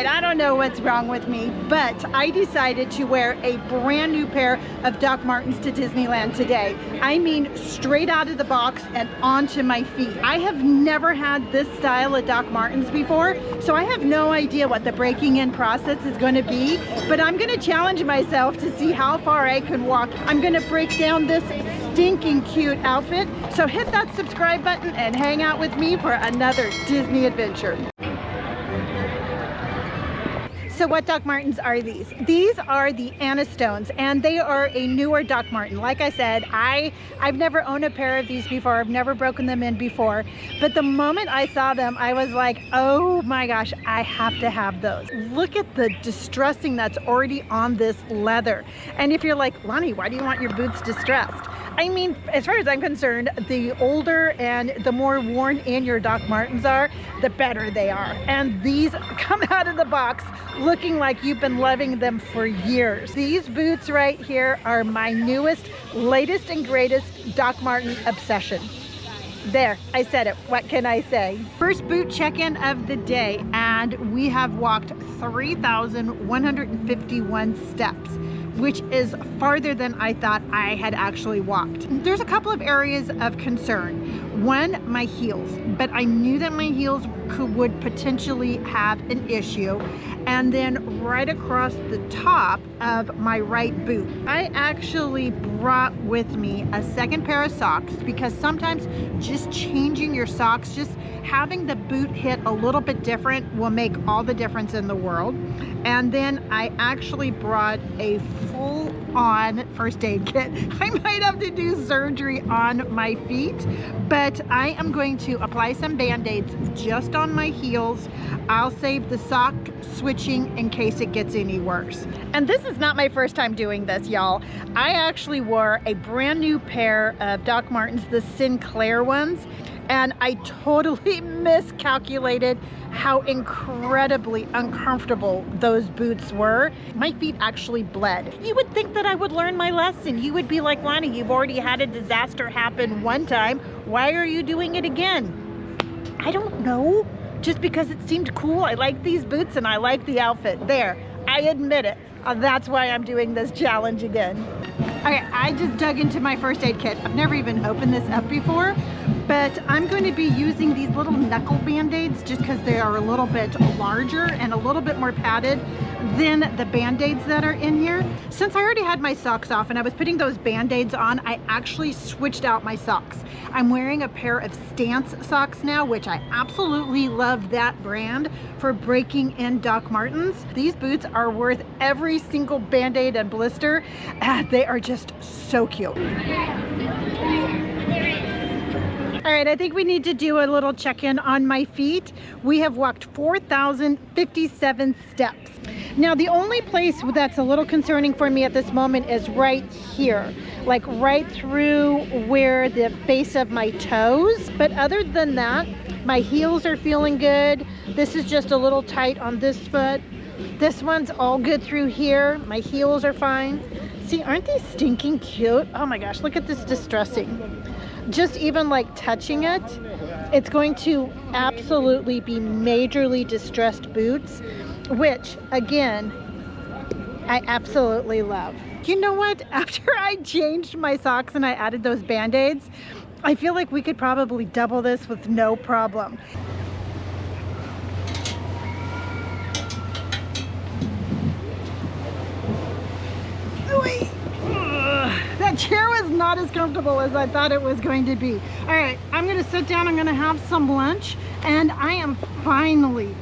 right, I don't know what's wrong with me, but I decided to wear a brand new pair of Doc Martens to Disneyland today. I mean, straight out of the box and onto my feet. I have never had this style of Doc Martens before, so I have no idea what the breaking in process is going to be, but I'm going to challenge myself to see how far I can walk. I'm going to break down this stinking cute outfit, so hit that subscribe button and hang out with me for another Disney adventure. So what Doc Martens are these? These are the Anistones, and they are a newer Doc Marten. Like I said, I've never owned a pair of these before. I've never broken them in before. But the moment I saw them, I was like, oh my gosh, I have to have those. Look at the distressing that's already on this leather. And if you're like, Lonnie, why do you want your boots distressed? I mean, as far as I'm concerned, the older and the more worn in your Doc Martens are, the better they are. And these come out of the box looking like you've been loving them for years. These boots right here are my newest, latest and greatest Doc Marten obsession. There, I said it. What can I say? First boot check-in of the day, and we have walked 3,151 steps, which is farther than I thought I had actually walked. There's a couple of areas of concern. One, my heels, but I knew that my heels would potentially have an issue. And then right across the top of my right boot, I actually brought with me a second pair of socks, because sometimes just changing your socks, just having the boot hit a little bit different will make all the difference in the world. And then I actually brought a full-on first aid kit. I might have to do surgery on my feet, but I am going to apply some band-aids just on my heels. I'll save the sock switching in case it gets any worse. And this is not my first time doing this, y'all. I actually wore a brand new pair of Doc Martens, the Sinclair ones, and I totally miscalculated how incredibly uncomfortable those boots were. My feet actually bled. You would think that I would learn my lesson. You would be like, Lonnie, you've already had a disaster happen one time. Why are you doing it again? I don't know. Just because it seemed cool. I like these boots and I like the outfit. There, I admit it. That's why I'm doing this challenge again. Okay, I just dug into my first aid kit. I've never even opened this up before, but I'm going to be using these little knuckle band-aids just because they are a little bit larger and a little bit more padded than the band-aids that are in here. Since I already had my socks off and I was putting those band-aids on, I actually switched out my socks. I'm wearing a pair of Stance socks now, which I absolutely love that brand for breaking in Doc Martens. These boots are worth every single band-aid and blister. They are just so cute. All right, I think we need to do a little check-in on my feet. We have walked 4,057 steps. Now, the only place that's a little concerning for me at this moment is right here, like right through where the base of my toes. But other than that, my heels are feeling good. This is just a little tight on this foot. This one's all good through here. My heels are fine. See, aren't these stinking cute? Oh my gosh, look at this distressing. Just even like touching it, it's going to absolutely be majorly distressed boots, which again, I absolutely love. You know what? After I changed my socks and I added those band-aids, I feel like we could probably double this with no problem. That chair was not as comfortable as I thought it was going to be. All right, I'm gonna sit down, I'm gonna have some lunch, and I am finally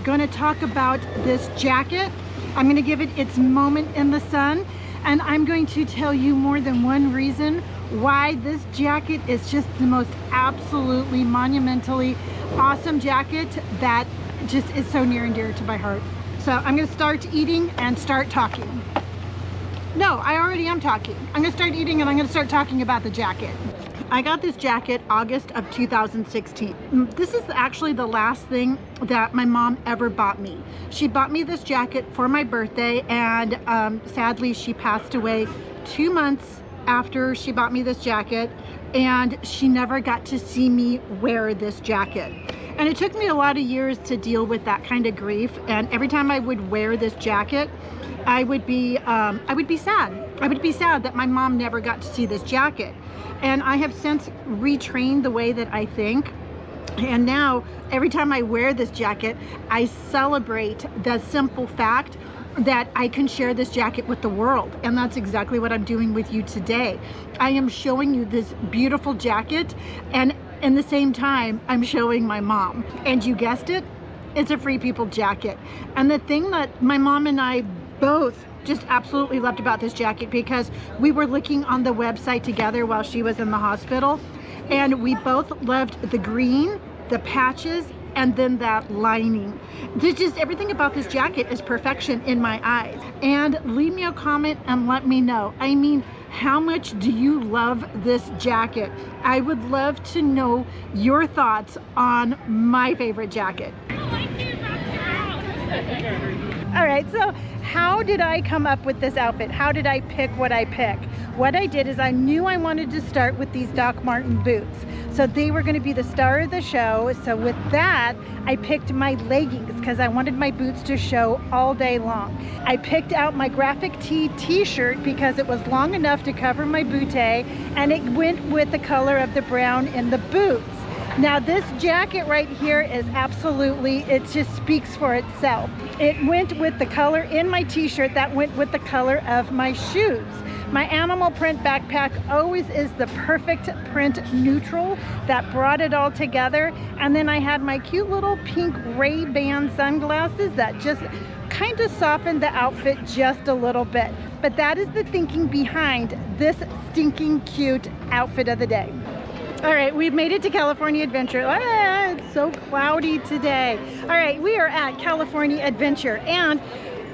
gonna talk about this jacket. I'm gonna give it its moment in the sun, and I'm going to tell you more than one reason why this jacket is just the most absolutely monumentally awesome jacket that just is so near and dear to my heart. So I'm gonna start eating and start talking. No, I already am talking. I'm gonna start eating and I'm gonna start talking about the jacket. I got this jacket August of 2016. This is actually the last thing that my mom ever bought me. She bought me this jacket for my birthday, and sadly she passed away 2 months after she bought me this jacket, and she never got to see me wear this jacket. And it took me a lot of years to deal with that kind of grief. And every time I would wear this jacket, I would be sad. I would be sad that my mom never got to see this jacket. And I have since retrained the way that I think. And now every time I wear this jacket, I celebrate the simple fact that I can share this jacket with the world. And that's exactly what I'm doing with you today. I am showing you this beautiful jacket, and in the same time, I'm showing my mom. And you guessed it, it's a Free People jacket. And the thing that my mom and I both just absolutely loved about this jacket, because we were looking on the website together while she was in the hospital, and we both loved the green, the patches, and then that lining. There's just everything about this jacket is perfection in my eyes. And leave me a comment and let me know. I mean, how much do you love this jacket? I would love to know your thoughts on my favorite jacket. All right, so how did I come up with this outfit? How did I pick what I picked? What I did is I knew I wanted to start with these Doc Marten boots. So they were gonna be the star of the show. So with that, I picked my leggings because I wanted my boots to show all day long. I picked out my graphic tee t-shirt because it was long enough to cover my bootay, and it went with the color of the brown in the boots. Now this jacket right here is absolutely, it just speaks for itself. It went with the color in my t-shirt that went with the color of my shoes. My animal print backpack always is the perfect print neutral that brought it all together. And then I had my cute little pink Ray-Ban sunglasses that just kind of softened the outfit just a little bit. But that is the thinking behind this stinking cute outfit of the day. All right, we've made it to California Adventure. Ah, it's so cloudy today. All right, we are at California Adventure, and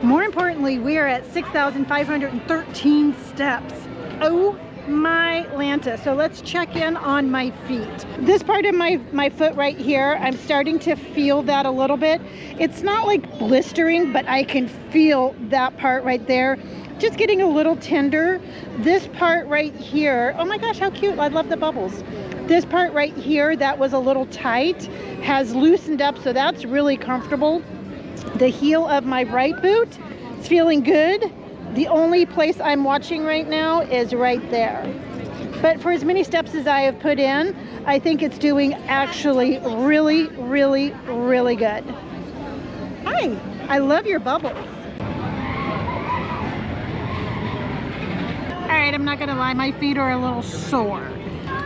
more importantly, we are at 6,513 steps. Oh my Lanta. So let's check in on my feet. This part of my foot right here, I'm starting to feel that a little bit. It's not like blistering, but I can feel that part right there. Just getting a little tender. This part right here, oh my gosh, how cute. I love the bubbles. This part right here that was a little tight has loosened up, so that's really comfortable. The heel of my right boot is feeling good. The only place I'm watching right now is right there. But for as many steps as I have put in, I think it's doing actually really, really, really good. Hi, I love your bubbles. All right, I'm not gonna lie, my feet are a little sore.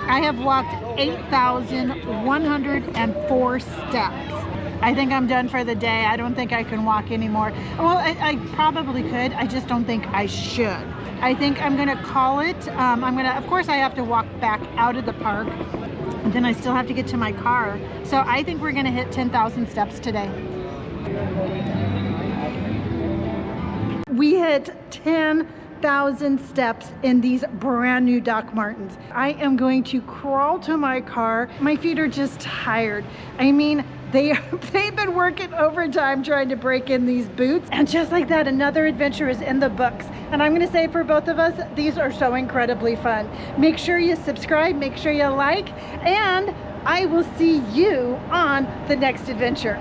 I have walked 8,104 steps. I think I'm done for the day. I don't think I can walk anymore. Well, I probably could. I just don't think I should. I think I'm gonna call it. Of course I have to walk back out of the park, and then I still have to get to my car. So I think we're gonna hit 10,000 steps today. We hit 10,000 steps in these brand new Doc Martens. I am going to crawl to my car. My feet are just tired. I mean, they've been working overtime trying to break in these boots. And just like that, another adventure is in the books. And I'm gonna say for both of us, these are so incredibly fun. Make sure you subscribe, make sure you like, and I will see you on the next adventure.